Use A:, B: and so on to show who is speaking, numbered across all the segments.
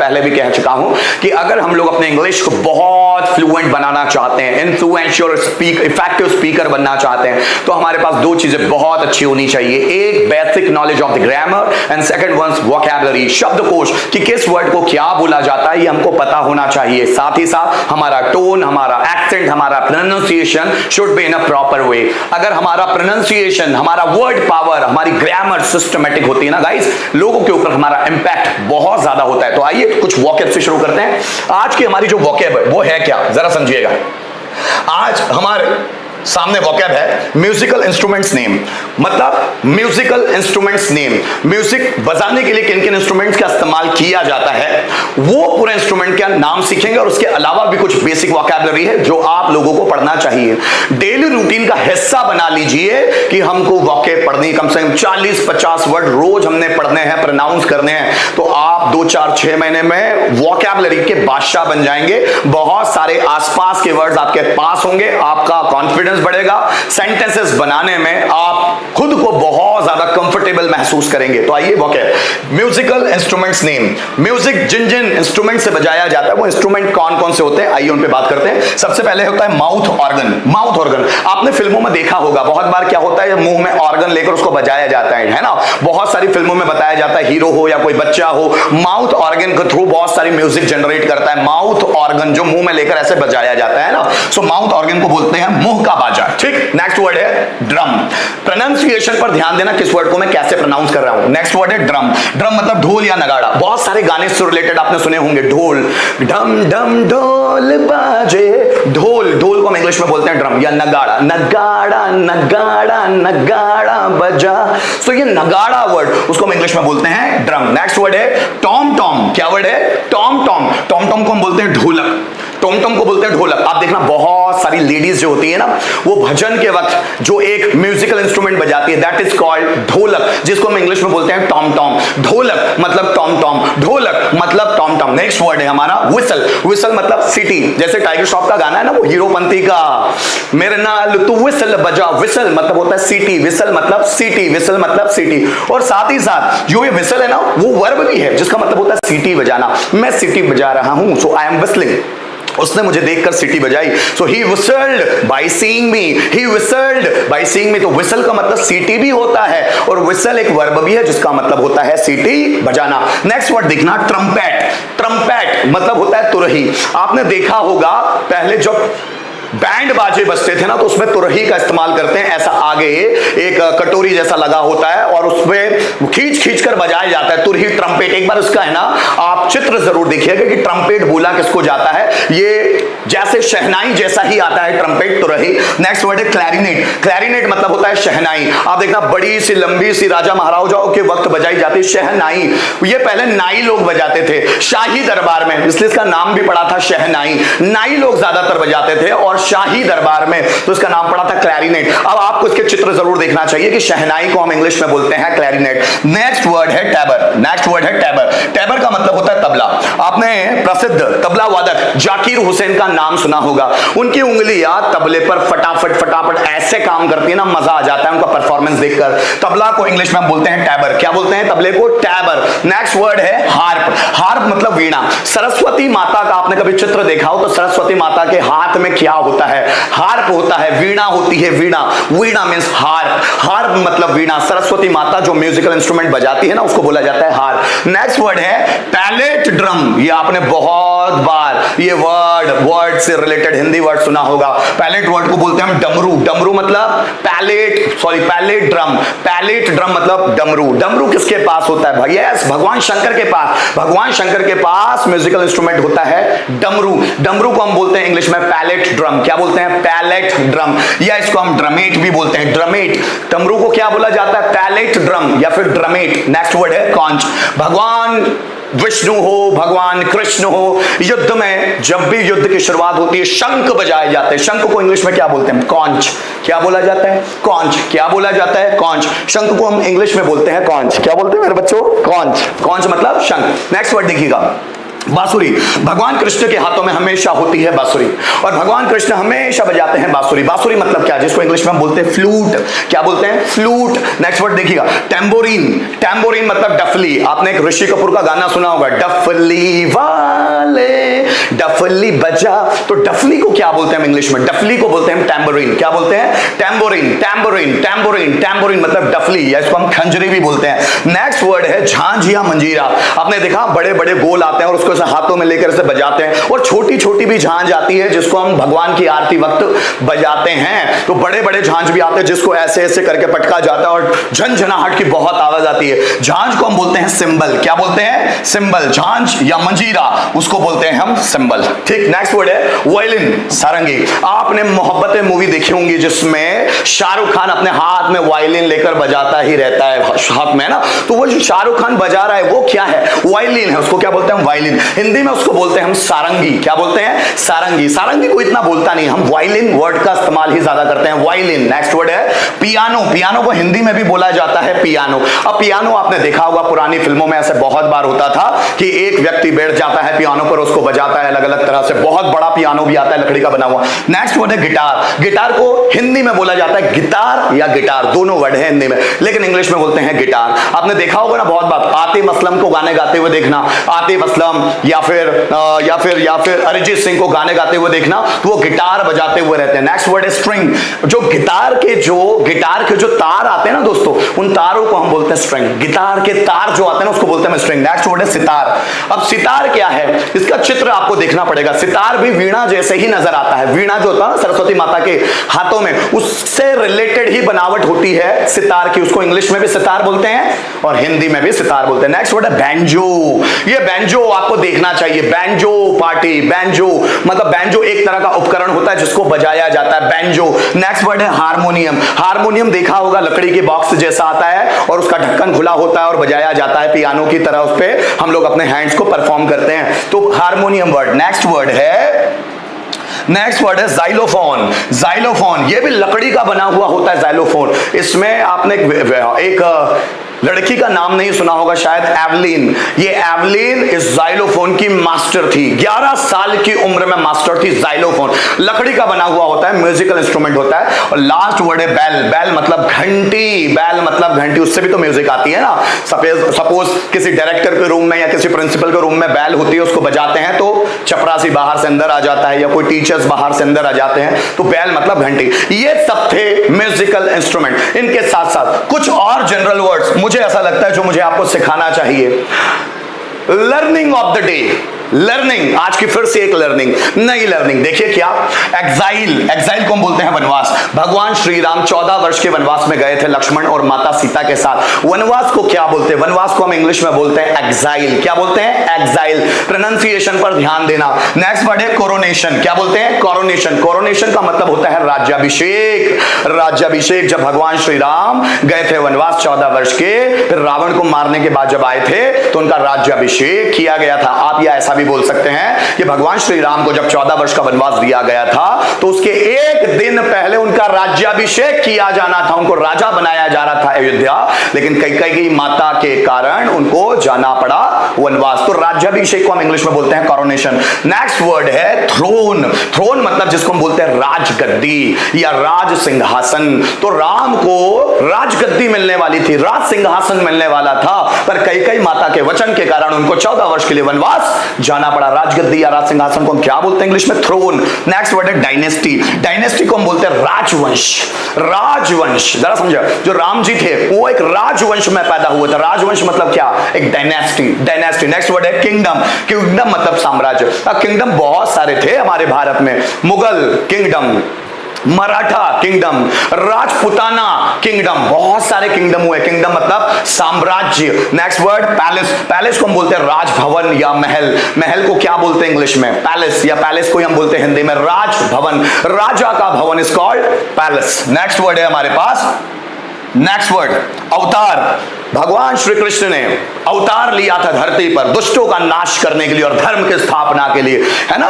A: पहले भी कह चुका हूं कि अगर हम लोग अपने इंग्लिश को बहुत फ्लुएंट बनाना चाहते हैं, इन्फ्लुएंशियल इफेक्टिव स्पीकर बनना चाहते हैं, तो हमारे पास दो चीजें बहुत अच्छी होनी चाहिए। एक basic knowledge of the grammar and second one vocabulary, शब्दकोश, कि किस वर्ड को क्या बोला जाता है ये हमको पता होना चाहिए। साथ ही साथ हमारा टोन, हमारा एक्सेंट, हमारा pronunciation should be in a proper way. अगर हमारा प्रोनाउंसिएशन, हमारा वर्ड पावर, हमारी ग्रामर सिस्टमैटिक होती है ना गाइस, लोगों के ऊपर हमारा इंपैक्ट बहुत ज्यादा होता है। तो आइए कुछ वोकैब से शुरू करते हैं। आज की हमारी जो वोकैब है वो है क्या, जरा समझिएगा। आज हमारे सामने वोकैब है म्यूजिकल इंस्ट्रूमेंट्स नेम, मतलब म्यूजिकल इंस्ट्रूमेंट्स नेम, म्यूजिक बजाने के लिए किन किन इंस्ट्रूमेंट्स का इस्तेमाल किया जाता है वो पूरे इंस्ट्रूमेंट का नाम सीखेंगे। और उसके अलावा भी कुछ बेसिक वोकैबुलरी है जो आप लोगों को पढ़ना चाहिए। डेली रूटीन का हिस्सा बना लीजिए कि हमको वोकैब पढ़नी, कम से कम 40-50 वर्ड रोज हमने पढ़ने हैं, प्रोनाउंस करने हैं। तो आप 2-4-6 महीने में वोकैबुलरी के बादशाह बन जाएंगे। बहुत सारे आसपास के वर्ड्स आपके पास होंगे, आपका कॉन्फिडेंस बढ़ेगा, सेंटेंसेस बनाने में आप खुद को बहुत ज्यादा कंफर्टेबल महसूस करेंगे। तो आइए vocab, musical instruments name, music जिन जिन इंस्ट्रूमेंट से बजाया जाता है वो इंस्ट्रूमेंट कौन कौन से होते हैं, आइए उन पे बात करते हैं। सबसे पहले होता है माउथ ऑर्गन। माउथ ऑर्गन आपने फिल्मों में देखा होगा, बहुत बार क्या होता है मुंह में ऑर्गन लेकर उसको बजाया जाता है ना। बहुत सारी फिल्मों में बताया जाता है, हीरो हो या कोई बच्चा हो, माउथ ऑर्गन के थ्रू बहुत सारी म्यूजिक जनरेट करता है। माउथ ऑर्गन जो मुंह में लेकर ऐसे बजाया जाता है ना, सो माउथ ऑर्गन को बोलते हैं मुंह का बाजा। ठीक, नेक्स्ट वर्ड है ड्रम। प्रोनाउंसिएशन पर ध्यान देना किस वर्ड को मैं कैसे प्रोनाउंस कर रहा हूं। नेक्स्ट वर्ड है ड्रम। ड्रम मतलब ढोल या नगाड़ा। बहुत सारे गाने से रिलेटेड आपने सुने होंगे, ढोल, डम डम ढोल बाजे, ढोल, ढोल को हम इंग्लिश में बोलते हैं ड्रम, या नगाड़ा, नगाड़ा नगाड़ा नगाड़ा बजा। सो ये नगाड़ा वर्ड उसको हम इंग्लिश में बोलते हैं ड्रम। नेक्स्ट वर्ड है टॉम टॉम। क्या वर्ड है, टॉम टॉम। टॉम टॉम को हम बोलते हैं ढोलक, टॉम टॉम को बोलते हैं ढोलक। आप देखना बहुत सारी लेडीज जो होती है ना, वो भजन के वक्त जो एक म्यूजिकल इंस्ट्रूमेंट बजाती है दैट इज कॉल्ड ढोलक, जिसको हम इंग्लिश में बोलते हैं टॉम टॉम। ढोलक मतलब टॉम टॉम, ढोलक मतलब टॉम टॉम। नेक्स्ट वर्ड है हमारा विसल। विसल मतलब सीटी, जैसे टाइगर श्रॉफ का गाना है ना वो हीरोपंती का, मेरे नाल तू विसल बजा। विसल मतलब होता है सीटी, विसल मतलब सीटी, विसल मतलब सीटी। और साथ ही साथ जो ये विसल है ना वो वर्ब भी है जिसका मतलब होता है सीटी बजाना। मैं सीटी बजा रहा हूं, सो आई एम विस्लिंग। उसने मुझे देखकर सीटी बजाई, so he whistled by seeing me, he whistled by seeing me. तो विसल का मतलब सीटी भी होता है और विसल एक वर्ब भी है जिसका मतलब होता है सीटी बजाना। नेक्स्ट वर्ड देखना ट्रम्पेट। ट्रम्पेट मतलब होता है तुरही। आपने देखा होगा पहले जब बैंड बाजे बजते थे ना तो उसमें तुरही का इस्तेमाल करते हैं। ऐसा आगे एक कटोरी जैसा लगा होता है और उसमें खींच खींच कर बजाया जाता है तुरही, ट्रम्पेट। एक बार उसका है ना आप चित्र जरूर देखिएगा कि ट्रम्पेट बोला किसको जाता है, ये जैसे शहनाई जैसा ही आता है ट्रम्पेट, तुरही। नेक्स्ट वर्ड है क्लैरिनेट। क्लैरिनेट मतलब होता है शहनाई। आप देखना बड़ी सी लंबी सी राजा महाराजाओं के वक्त बजाई जाती शहनाई। ये पहले नाई लोग बजाते थे शाही दरबार में, इसलिए इसका नाम भी पड़ा था शहनाई। नाई लोग ज्यादातर बजाते थे और शाही दरबार में तो इसका नाम पड़ा था क्लैरिनेट। अब आपको इसके चित्र जरूर देखना चाहिए कि शहनाई को हम इंग्लिश में बोलते हैं क्लैरिनेट। नेक्स्ट वर्ड है टैबर। नेक्स्ट वर्ड है टैबर। टैबर का मतलब होता है तबला। आपने प्रसिद्ध तबला वादक जाकिर हुसैन का नाम सुना होगा। उनकी उंगलियां तबले पर फटाफट फटाफट ऐसे काम करती है ना, मजा आ जाता है उनका परफॉर्मेंस देखकर। तबला को इंग्लिश में हम बोलते हैं टैबर। क्या बोलते हैं तबले को, टैबर। नेक्स्ट वर्ड है हार्प। हार्प मतलब वीणा। सरस्वती माता का आपने कभी चित्र देखा हो तो सरस्वती माता के हाथ में क्या होता है, हार्प होता है, वीणा होती है, वीणा। वीणा मींस हार्प। हार्प मतलब वीणा। सरस्वती माता जो म्यूजिकल इंस्ट्रूमेंट बजाती है ना उसको बोला जाता है हार्प। नेक्स्ट वर्ड है पैलेट ड्रम। ये आपने बहुत बार ये वर्ड से रिलेटेड हिंदी वर्ड सुना होगा। पैलेट वर्ड को बोलते हैं हम डमरू। डमरू मतलब पैलेट ड्रम। पैलेट ड्रम मतलब डमरू। डमरू किसके पास होता है भाई, यस भगवान शंकर के पास। भगवान शंकर के पास म्यूजिकल इंस्ट्रूमेंट होता है डमरू। डमरू को हम बोलते हैं इंग्लिश में पैलेट ड्रम। क्या बोलते हैं, पैलेट ड्रम, या इसको हम ड्रमेट भी बोलते हैं, ड्रमेट। डमरू को क्या बोला जाता है, पैलेट ड्रम या फिर ड्रमेट। नेक्स्ट वर्ड है कॉन्च। भगवान विष्णु हो, भगवान कृष्ण हो, युद्ध में जब भी युद्ध की शुरुआत होती है शंख बजाए जाते हैं। शंख को इंग्लिश में क्या बोलते हैं, कॉन्च। क्या बोला जाता है, कॉन्च। क्या बोला जाता है, कॉन्च। शंख को हम इंग्लिश में बोलते हैं कॉन्च। क्या बोलते हैं मेरे बच्चों, कॉन्च। कॉन्च मतलब शंख। नेक्स्ट वर्ड देखिएगा बांसुरी, भगवान कृष्ण के हाथों में हमेशा होती है बांसुरी, और भगवान कृष्ण हमेशा बजाते हैं बांसुरी। बांसुरी मतलब क्या, जिसको इंग्लिश में हम बोलते हैं फ्लूट। क्या बोलते हैं? फ्लूट। नेक्स्ट वर्ड देखिएगा, टेम्बोरिन। टेम्बोरिन मतलब डफली। आपने एक ऋषि कपूर का गाना सुना होगा, डफली वाले डफली बजा। तो डफली को क्या बोलते हैं इंग्लिश में? डफली को बोलते हैं टेम्बोरिन। क्या बोलते हैं? टेम्बोरिन। टेम्बोरिन टेम्बोरिन टेम्बोरिन मतलब डफली, या इसको हम खंजरी भी बोलते हैं। नेक्स्ट वर्ड है झांझ या मंजीरा। आपने देखा बड़े बड़े गोल आते हैं और उसको हाथों में लेकर से बजाते हैं, और छोटी छोटी भी झांझ आती है जिसको हम भगवान की आरती वक्त बजाते हैं। तो बड़े बड़े झांझ भी आते हैं जिसको ऐसे ऐसे करके पटका जाता है और झनझनाहट की बहुत आवाज आती है। झांझ को हम बोलते हैं सिंबल। क्या बोलते हैं? सिंबल। झांझ या मंजीरा उसको बोलते हैं हम सिंबल। ठीक। नेक्स्ट वर्ड है वायलिन, सारंगी। आपने मोहब्बतें मूवी देखी होंगी जिसमें शाहरुख खान अपने हाथ में वायलिन लेकर बजाता ही रहता है हाथ में ना, तो वो जो शाहरुख खान बजा रहा है वो क्या है? वायलिन है। उसको क्या बोलते हैं? वायलिन। हिंदी में उसको बोलते हैं हम सारंगी। क्या बोलते हैं? सारंगी। सारंगी को इतना बोलता नहीं, हम वायलिन वर्ड का इस्तेमाल ही ज्यादा करते हैं, वायलिन। नेक्स्ट वर्ड है पियानो। पियानो को हिंदी में भी बोला जाता है पियानो। अब पियानो आपने देखा होगा पुरानी फिल्मों में ऐसे बहुत बार होता था कि एक व्यक्ति बैठ जाता है पियानो पर, उसको बजाता है अलग अलग तरह से। बहुत बड़ा पियानो भी आता है लकड़ी का बना हुआ। नेक्स्ट वर्ड है गिटार। गिटार को हिंदी में बोला जाता है गिटार या गिटार, दोनों वर्ड है हिंदी में, लेकिन इंग्लिश में बोलते हैं गिटार। आपने देखा होगा ना बहुत बार आतिफ असलम को गाने गाते हुए देखना, आतिफ असलम या फिर अरिजीत सिंह को गाने गाते हुए देखना, तो वो गिटार बजाते हुए रहते हैं। नेक्स्ट वर्ड है स्ट्रिंग। जो गिटार के जो तार आते हैं ना दोस्तों, उन तारों को हम बोलते हैं स्ट्रिंग। गिटार के तार जो आते हैं ना उसको बोलते हैं स्ट्रिंग। नेक्स्ट वर्ड है सितार। अब सितार क्या है, इसका चित्र आपको देखना पड़ेगा। सितार भी वीणा जैसे ही नजर आता है। वीणा जो होता है ना सरस्वती माता के हाथों में, उससे रिलेटेड ही बनावट होती है सितार की। उसको इंग्लिश में भी सितार बोलते हैं और हिंदी में भी सितार बोलते हैं। नेक्स्ट वर्ड है बैंजो। ये बैंजो आपको देखना चाहिए। बैंजो पार्टी, बैंजो मतलब बैंजो एक तरह का उपकरण होता है जिसको बजाया जाता है, बैंजो। नेक्स्ट वर्ड है हारमोनियम। हारमोनियम देखा होगा लकड़ी के बॉक्स जैसा आता है और उसका ढक्कन खुला होता है और बजाया जाता है पियानो की तरह, उस पे हम लोग अपने हैंड्स को परफॉर्म करते हैं, तो हारमोनियम वर्ड। नेक्स्ट वर्ड है जाइलोफोन। जाइलोफोन ये भी लकड़ी का बना हुआ होता है जाइलोफोन। इसमें आपने एक लड़की का नाम नहीं सुना होगा शायद, एवलिन। ये एवलिन इस जाइलोफोन की मास्टर थी। 11 साल की उम्र में मास्टर थी। जाइलोफोन लकड़ी का बना हुआ होता है, म्यूजिकल इंस्ट्रूमेंट होता है। और लास्ट वर्ड है बेल। बेल मतलब घंटी। बेल मतलब घंटी, उससे भी तो म्यूजिक आती है ना। सपोज किसी डायरेक्टर के रूम में या किसी प्रिंसिपल के रूम में बेल होती है, उसको बजाते हैं तो चपरासी बाहर से अंदर आ जाता है या कोई टीचर्स बाहर से अंदर आ जाते हैं, तो बेल मतलब घंटी। ये सब थे म्यूजिकल इंस्ट्रूमेंट। इनके साथ साथ कुछ और जनरल वर्ड्स मुझे ऐसा लगता है जो मुझे आपको सिखाना चाहिए। Learning of the day. Learning, आज की फिर से एक लर्निंग, नई लर्निंग। देखिए क्या, एग्जाइल। एग्जाइल को हम बोलते हैं वनवास। भगवान श्री राम 14 वर्ष के वनवास में गए थे लक्ष्मण और माता सीता के साथ। वनवास को क्या बोलते हैं? वनवास को हम इंग्लिश में बोलते हैं एग्जाइल। क्या बोलते हैं? एग्जाइल। प्रोनाउंसिएशन पर ध्यान देना। नेक्स्ट वर्ड है कोरोनेशन। क्या बोलते हैं? कोरोनेशन। कोरोनेशन का मतलब होता है राज्याभिषेक। राज्याभिषेक। जब भगवान श्री राम गए थे वनवास 14 वर्ष के, फिर रावण को मारने के बाद जब आए थे तो उनका राज्याभिषेक किया गया था। आप या ऐसा भी बोल सकते हैं कि भगवान श्री राम को जब 14 वर्ष का वनवास दिया गया था तो उसके एक दिन पहले उनका राज्याभिषेक किया जाना था, उनको राजा बनाया जा रहा था अयोध्या, लेकिन कैकेयी माता के कारण उनको जाना पड़ा वनवास। तो राज्याभिषेक को हम इंग्लिश में बोलते हैं कोरोनेशन। नेक्स्ट वर्ड है थ्रोन। थ्रोन मतलब जिसको हम बोलते हैं राजगद्दी या राज सिंहासन। तो राम को राजगद्दी मिलने वाली थी, राज सिंहासन मिलने वाला था, पर कैकेयी माता के वचन के कारण उनको 14 वर्ष के लिए वनवास जाना पड़ा। राजगद्दी या राज सिंहासन को हम क्या बोलते हैं इंग्लिश में? थ्रोन। नेक्स्ट वर्ड है डायनेस्टी। डायनेस्टी को हम बोलते हैं राजवंश। राजवंश जरा समझो, जो राम जी थे वो एक राजवंश में पैदा हुए थे। राजवंश मतलब क्या? एक डायनेस्टी। डायनेस्टी। नेक्स्ट वर्ड है किंगडम। किंगडम मतलब साम्राज्य। किंगडम बहुत सारे थे हमारे भारत में। Mughal kingdom, Maratha kingdom, Rajputana kingdom, बहुत सारे किंगडम हुए। किंगडम मतलब साम्राज्य। Next word palace. पैलेस को हम बोलते हैं राजभवन या महल। महल को क्या बोलते हैं इंग्लिश में? पैलेस। या पैलेस को हम बोलते हैं हिंदी में राजभवन। राजा का भवन is called palace. Next word है हमारे पास, नेक्स्ट वर्ड अवतार। भगवान श्री कृष्ण ने अवतार लिया था धरती पर दुष्टों का नाश करने के लिए और धर्म की स्थापना के लिए, है ना।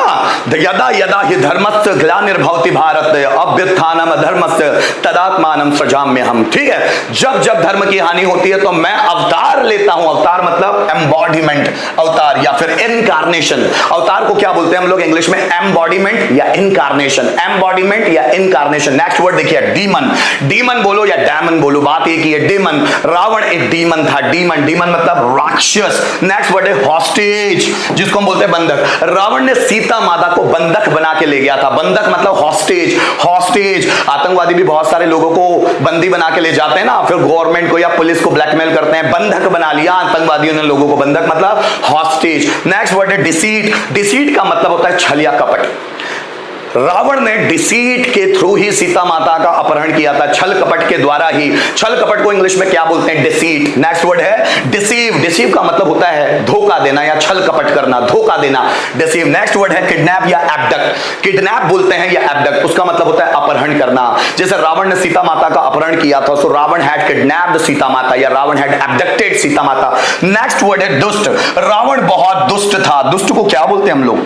A: यदा यदा हि धर्मस्य ग्लानिर्भवति भारत अभ्युत्थानम अधर्मस्य तदात्मानं सृजाम्यहम्। ठीक है, जब जब धर्म की हानि होती है तो मैं अवतार लेता हूं। अवतार मतलब एम्बॉडीमेंट, अवतार या फिर इनकारनेशन। अवतार को क्या बोलते हैं हम लोग इंग्लिश में? एम्बॉडीमेंट या इनकारनेशन। एम्बॉडीमेंट या इनकारनेशन। नेक्स्ट वर्ड देखिए, डीमन। डीमन बोलो या डैमन बोलो, बात एक ही है, डीमन। रावण एक डीमन था, डीमन। डीमन मतलब राक्षस। नेक्स्ट वर्ड है हॉस्टेज, जिसको हम बोलते हैं बंधक। रावण ने सीता माता को बंधक बना के ले गया था। बंधक मतलब हॉस्टेज। हॉस्टेज, आतंकवादी भी बहुत सारे लोगों को बंदी बना के ले जाते हैं ना, फिर गवर्नमेंट को या पुलिस को ब्लैकमेल करते हैं। बंधक बना लिया आतंकवादियों ने लोगों को, बंधक मतलब हॉस्टेज। नेक्स्ट वर्ड है डिसीट। डिसीट का मतलब होता है छल या कपट। रावण ने डिसीट के थ्रू ही सीता माता का अपहरण किया था, छल कपट के द्वारा ही। छल कपट को इंग्लिश में क्या बोलते हैं? डिसीट। नेक्स्ट वर्ड है डिसीव। डिसीव का मतलब होता है धोखा देना या छल कपट करना, धोखा देना, डिसीव। नेक्स्ट वर्ड है किडनैप या एब्डक्ट। किडनैप बोलते हैं या एब्डक्ट, उसका मतलब होता है अपहरण करना। जैसे रावण ने सीता माता का अपहरण किया था, सो रावण हैड किडनैप्ड सीता माता या रावण हैड एब्डक्टेड सीता माता। नेक्स्ट वर्ड है दुष्ट। रावण बहुत दुष्ट था। दुष्ट को क्या बोलते हैं हम लोग?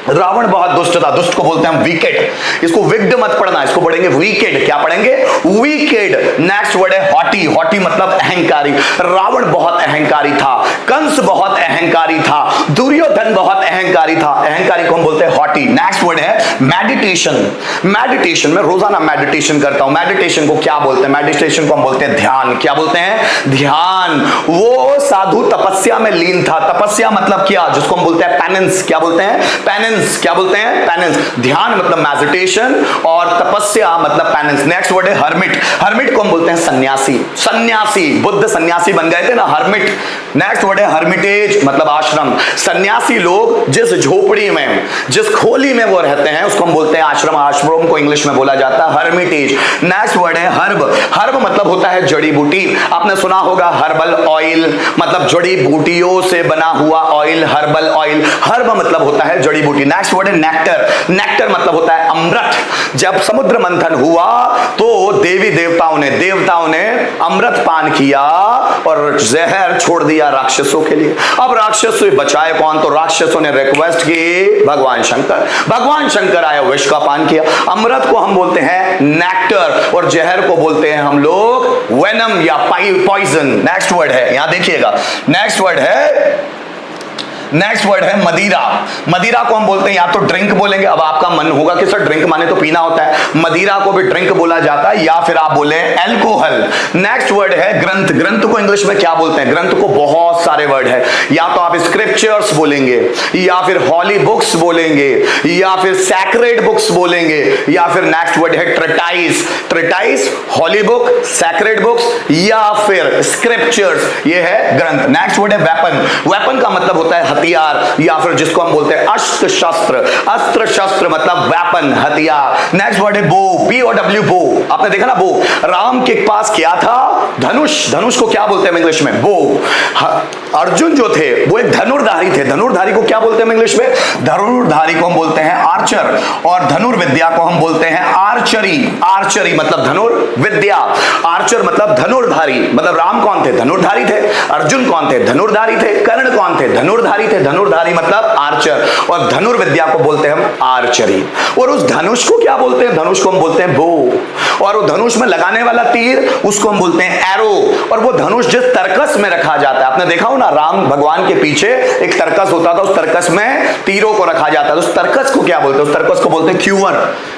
A: रावण बहुत दुष्ट था, दुष्ट को बोलते हैं विकेड। इसको विक्ड मत पढ़ना, इसको पढ़ेंगे विकेड। क्या पढ़ेंगे? विकेड। नेक्स्ट वर्ड है हॉटी। हॉटी मतलब अहंकारी। रावण बहुत अहंकारी था, कंस बहुत अहंकारी था, दुर्योधन बहुत अहंकारी था। अहंकारी को हम बोलते हैं हॉटी। नेक्स्ट वर्ड है मेडिटेशन। मेडिटेशन में रोजाना मेडिटेशन करता हूं। मेडिटेशन को क्या बोलते हैं? मेडिटेशन को हम बोलते हैं ध्यान। क्या बोलते हैं? ध्यान। वो साधु तपस्या में लीन था। तपस्या मतलब क्या? जिसको हम बोलते हैं पेनेंस। क्या बोलते हैं? पेनेंस। क्या बोलते हैं? पेनेंस। ध्यान मतलब मेडिटेशन और तपस्या मतलब पेनेंस। नेक्स्ट वर्ड है हर्मिट। हर्मिट को हम बोलते हैं सन्यासी। सन्यासी, बुद्ध सन्यासी बन गए थे ना, हर्मिट। नेक्स्ट वर्ड है हर्मिटेज मतलब आश्रम। सन्यासी लोग जिस झोपड़ी में, जिस खोली में वो रहते हैं उसको हम बोलते हैं आश्रम। आश्रम को इंग्लिश में बोला जाता है हर्मिटेज। नेक्स्ट वर्ड है हर्ब। हर्ब मतलब होता है जड़ी बूटी। आपने सुना होगा हर्बल ऑयल मतलब जड़ी बूटियों से बना हुआ ऑयल, हर्बल ऑयल। हर्ब मतलब होता है जड़ी बूटी। नेक्स्ट वर्ड है नेक्टर। नेक्टर मतलब होता है अमृत। जब समुद्र मंथन हुआ तो देवी देवताओं ने अमृत पान किया और जहर छोड़ दिया राक्षसों के लिए। अब राक्षस से बचाए कौन? तो राक्षसों ने रिक्वेस्ट की भगवान शंकर। भगवान शंकर आए, विष का पान किया। अमृत को हम बोलते हैं नेक्टर और जहर को बोलते हैं हम लोग वेनम या पॉइजन। नेक्स्ट वर्ड है, यहां देखिएगा, नेक्स्ट वर्ड है मदिरा। मदिरा को हम बोलते हैं या तो ड्रिंक बोलेंगे। अब आपका मन होगा कि सर ड्रिंक माने तो पीना होता है, मदिरा को भी ड्रिंक बोला जाता है, या फिर आप बोले एल्कोहल। नेक्स्ट वर्ड है ग्रंथ। ग्रंथ को इंग्लिश में क्या बोलते हैं? ग्रंथ को बहुत सारे वर्ड है, या तो आप स्क्रिप्चर्स बोलेंगे, या फिर हॉली बुक्स बोलेंगे, या फिर सैक्रेड बुक्स बोलेंगे, या फिर नेक्स्ट वर्ड है ट्रेटाइस। ट्रेटाइस, हॉली बुक, सैक्रेड बुक्स या फिर स्क्रिप्चर्स, ये है ग्रंथ। नेक्स्ट वर्ड है वेपन। वेपन का मतलब होता है हथियार, या फिर जिसको हम बोलते हैं अस्त्र शस्त्र। अस्त्र शस्त्र मतलब वेपन, हथियार। नेक्स्ट वर्ड है बो। BOW, बो। आपने देखा ना बो। राम के पास क्या था? धनुष। धनुष को क्या बोलते हैं इंग्लिश में? बो। अर्जुन जो थे वो एक धनुर्धारी थे। धनुर्धारी को क्या बोलते हैं इंग्लिश में? धनुर्धारी को हम बोलते हैं आर्चर, और धनुर्विद्या को हम बोलते हैं आर्चरी। आर्चरी मतलब धनुर्विद्या, आर्चर मतलब धनुर्धारी। मतलब राम कौन थे? धनुर्धारी थे। अर्जुन कौन थे? धनुर्धारी थे। कर्ण कौन थे? धनुर्धारी थे। धनुर्धारी मतलब आर्चर, और धनुर्विद्या को बोलते हैं हम आर्चरी। और उस धनुष को क्या बोलते हैं? धनुष को हम बोलते हैं बो, और वो धनुष में लगाने वाला तीर उसको हम बोलते हैं एरो। और वो धनुष जिस तरकस में रखा जाता है, आपने देखा हो ना, राम भगवान के पीछे एक तरकस होता था, उस तरकस में तीरों को रखा जाता है। उस तरकस को क्या बोलते हैं? उस तरकस को बोलते हैं क्यूवर।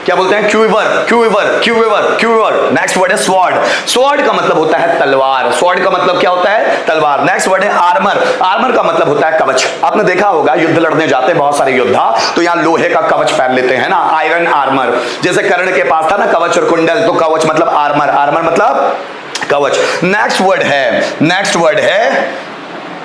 A: क्या बोलते हैं? Quiver, quiver, quiver, quiver. Next word है स्वॉर्ड। स्वॉर्ड का मतलब होता है तलवार। स्वॉर्ड का मतलब क्या होता है? तलवार। नेक्स्ट वर्ड है आर्मर। आर्मर का मतलब होता है कवच। आपने देखा होगा युद्ध लड़ने जाते हैं बहुत सारे योद्धा, तो यहां लोहे का कवच पहन लेते हैं ना, आयरन आर्मर। जैसे कर्ण के पास था ना कवच और कुंडल, तो कवच मतलब आर्मर, आर्मर मतलब कवच। नेक्स्ट वर्ड है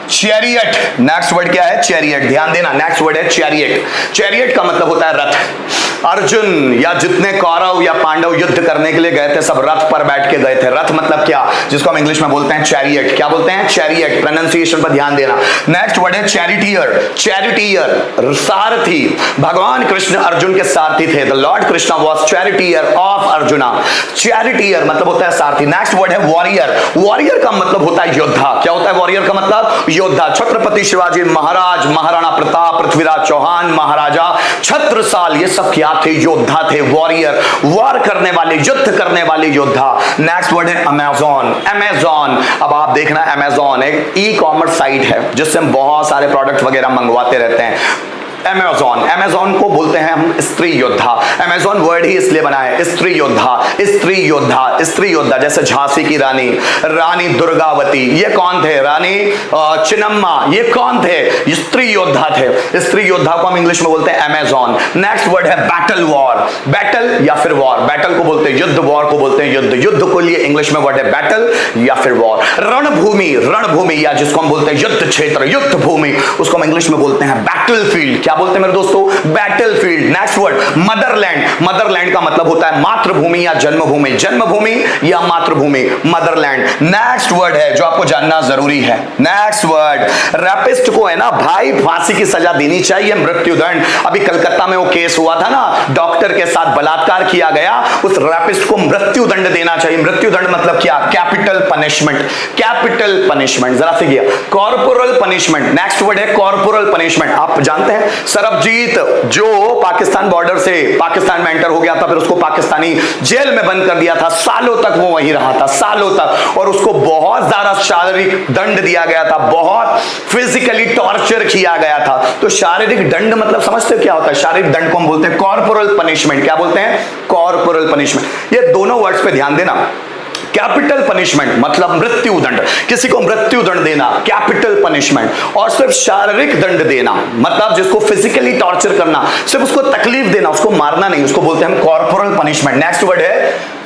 A: चैरियट, नेक्स्ट वर्ड क्या है? चैरियट। ध्यान देना, नेक्स्ट वर्ड है चैरियट। चैरियट का मतलब होता है रथ। अर्जुन या जितने कौरव या पांडव युद्ध करने के लिए गए थे सब रथ पर बैठ के गए थे। रथ मतलब क्या? जिसको हम इंग्लिश में बोलते हैं चैरियट। क्या बोलते हैं? चैरियट। प्रोनाउंसिएशन पर ध्यान देना। नेक्स्ट वर्ड है चैरिटियर। चैरिटियर, सारथी। भगवान कृष्ण अर्जुन के सारथी थे। The Lord Krishna was charioteer of arjuna. Charioteer मतलब होता है सारथी। नेक्स्ट वर्ड है वॉरियर। वॉरियर का मतलब होता है योद्धा। क्या होता है वॉरियर का मतलब? योद्धा। छत्रपति शिवाजी महाराज, महाराणा प्रताप, पृथ्वीराज चौहान महाराजा, छत्रसाल, ये सब क्या थे? योद्धा थे। वॉरियर, वॉर करने वाले, युद्ध करने वाले योद्धा। नेक्स्ट वर्ड है अमेज़न। अमेज़न, अब आप देखना, अमेज़न एक ई कॉमर्स साइट है जिससे हम बहुत सारे प्रोडक्ट वगैरह मंगवाते रहते हैं। अमेज़न, अमेज़न को बोलते हैं हम स्त्री योद्धा। अमेज़न वर्ड ही इसलिए बना है, स्त्री योद्धा, स्त्री योद्धा, स्त्री योद्धा। जैसे झांसी की रानी, रानी दुर्गावती, ये कौन थे? रानी चिन्नम्मा, ये कौन थे? स्त्री योद्धा थे। स्त्री योद्धा को हम इंग्लिश में बोलते हैं अमेज़न। नेक्स्ट वर्ड है बैटल वॉर। बैटल या फिर वॉर, बैटल को बोलते हैं युद्ध, वॉर को बोलते हैं युद्ध। युद्ध को लिए इंग्लिश में वर्ड है बैटल या फिर वॉर। रणभूमि, रणभूमि या जिसको हम बोलते हैं युद्ध क्षेत्र, युद्ध भूमि, उसको हम इंग्लिश में बोलते हैं बैटलफील्ड। क्या बोलते हैं मेरे दोस्तों? Battlefield. Next word Motherland. Motherland का मतलब होता है मातृभूमि या जन्मभूमि। जन्मभूमि या मातृभूमि, मदरलैंड। नेक्स्ट वर्ड है जो आपको जानना जरूरी है। नेक्स्ट वर्ड, रैपिस्ट को है ना भाई फांसी की सजा देनी चाहिए, मृत्युदंड। अभी कलकत्ता में वो केस हुआ था ना, डॉक्टर के साथ बलात्कार किया गया, उस रैपिस्ट को मृत्युदंड देना चाहिए। मृत्युदंड मतलब क्या? Capital punishment. Capital punishment. जरा से गया कॉर्पोरल पनिशमेंट। नेक्स्ट वर्ड है कॉर्पोरल पनिशमेंट। आप जानते हैं सरबजीत जो पाकिस्तान बॉर्डर से पाकिस्तान में एंटर हो गया था, फिर उसको पाकिस्तानी जेल में बंद कर दिया था, सालों तक वो वहीं रहा था, सालों तक, और उसको बहुत ज्यादा शारीरिक दंड दिया गया था, बहुत फिजिकली टॉर्चर किया गया था। तो शारीरिक दंड मतलब समझते हो क्या होता है? शारीरिक दंड को हम बोलते हैं कॉर्पोरल पनिशमेंट। क्या बोलते हैं? Corporal punishment. ये दोनों वर्ड्स पे ध्यान देना। कैपिटल पनिशमेंट मतलब मृत्यु दंड, किसी को मृत्यु दंड देना, कैपिटल पनिशमेंट। और सिर्फ शारीरिक दंड देना मतलब जिसको फिजिकली टॉर्चर करना, सिर्फ उसको तकलीफ देना, उसको मारना नहीं, उसको बोलते हैं हम कॉर्पोरल पनिशमेंट। नेक्स्ट वर्ड है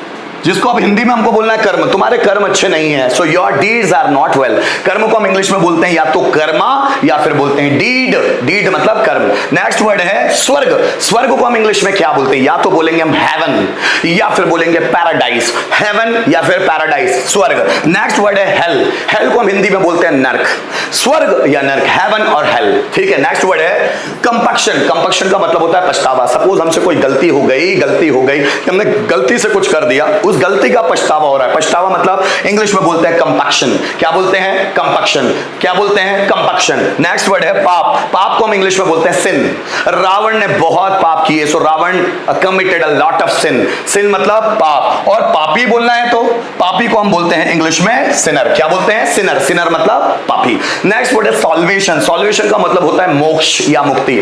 A: जिसको अब हिंदी में हमको बोलना है कर्म। तुम्हारे कर्म अच्छे नहीं है, so your deeds are not well. कर्म को हम इंग्लिश में बोलते हैं या तो कर्मा या फिर बोलते हैं डीड। डीड मतलब कर्म। नेक्स्ट वर्ड है स्वर्ग। स्वर्ग को हम इंग्लिश में क्या बोलते हैं? या तो बोलेंगे हम हेवन या फिर बोलेंगे पैराडाइज। हेवन या फिर पैराडाइज, स्वर्ग। नेक्स्ट वर्ड है हेल। हेल को हम हिंदी में बोलते हैं नरक। स्वर्ग या नरक, हेवन और हेल, ठीक है। नेक्स्ट वर्ड है कंपक्शन। कंपक्शन का मतलब होता है पछतावा। सपोज हमसे कोई गलती हो गई, हमने गलती से कुछ कर दिया, उस गलती का पछतावा हो रहा है। पछतावा मतलब इंग्लिश में बोलते हैं कंपक्शन। क्या बोलते हैं? कंपक्शन। क्या बोलते हैं? कंपक्शन। नेक्स्ट वर्ड है पाप। पाप को हम इंग्लिश में बोलते हैं सिन। रावण ने बहुत पाप किए, so Ravana committed a lot of sin. Sin मतलब पाप, और पापी बोलना है तो पापी को हम बोलते हैं इंग्लिश में सिनर। क्या बोलते हैं? सिनर। सिनर मतलब पापी। नेक्स्ट वर्ड है सॉल्वेशन। सॉल्वेशन का मतलब होता है मोक्ष या मुक्ति।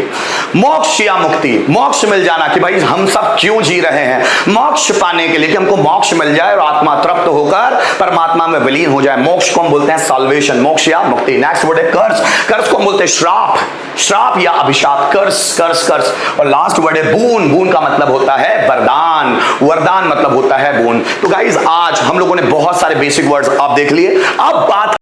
A: मोक्ष या मुक्ति, मोक्ष मिल जाना कि भाई हम सब क्यों जी रहे हैं, मोक्ष पाने के लिए कि हमको मोक्ष मिल जाए और आत्मा तृप्त होकर परमात्मा में विलीन हो जाए। मोक्ष को हम बोलते हैं सॉल्वेशन, मोक्ष या मुक्ति। नेक्स्ट वर्ड है कर्स। कर्स को हम बोलते हैं श्राप। श्राप या अभिशाप, कर्स, कर्स, कर्स। और लास्ट वर्ड है बून। बून का मतलब होता है वरदान। वरदान मतलब होता है बून। तो गाइज आज हम लोगों ने बहुत सारे बेसिक वर्ड्स आप देख लिए। अब बात